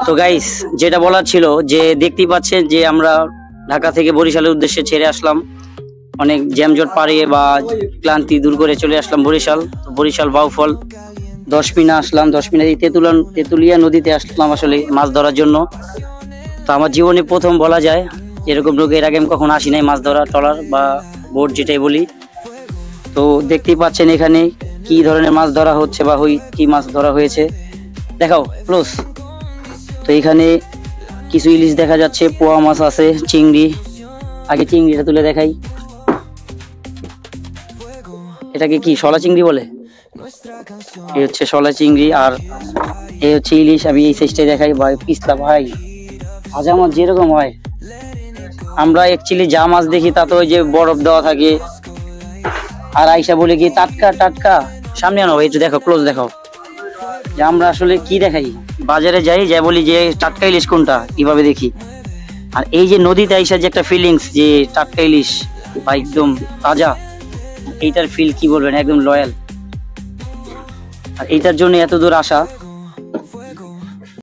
তো গাইস, যেটা বলার ছিল যে দেখতেই পাচ্ছেন যে আমরা ঢাকা থেকে বরিশালের উদ্দেশ্যে ছেড়ে আসলাম, অনেক জ্যামজট পাড়িয়ে বা ক্লান্তি দূর করে চলে আসলাম বরিশাল। তো বরিশাল বাউফল 10 মিনা আসলাম, 10 মিনা তেতুলিয়া নদীতে আসলাম আসলে মাছ ধরার জন্য। তো আমার জীবনে প্রথম বলা যায়, এরকম লোক এর আগে আমি কখনো আসি নাই মাছ ধরা, ট্রলার বা বোট যেটাই বলি। তো দেখতেই পাচ্ছেন এখানে কি ধরনের মাছ ধরা হচ্ছে বা কি মাছ ধরা হয়েছে, দেখাও ক্লোজ। তো এখানে কিছু ইলিশ দেখা যাচ্ছে, পোয়া মাছ আছে, চিংড়ি। আগে চিংড়িটা তুলে দেখাই, এটাকে কি শলা চিংড়ি বলে? এই হচ্ছে শলা চিংড়ি, আর এই হচ্ছে ইলিশ। আমি এই সাইজটাই দেখাই ভাই, পিছলা ভাই, ভাজা মাছ যেরকম হয়। আমরা অ্যাকচুয়ালি যা মাছ দেখি তা তো ওই যে বরফ দেওয়া থাকে, আর আইসা বলে কি টাটকা টাটকা। সামনে আনো একটু, দেখো ক্লোজ দেখাও যে আমরা আসলে কি দেখাই। বাজারে যাই বলি যে টাটকা ইলিশ কোনটা, কিভাবে দেখি। আর এই যে নদীতে আইসা যে একটা ফিলিংস যে টাটকা ইলিশ বা একদম তাজা, এইটার ফিল কি বলবেন, একদম লয়াল। আর এইটার জন্য এত দূর আসা।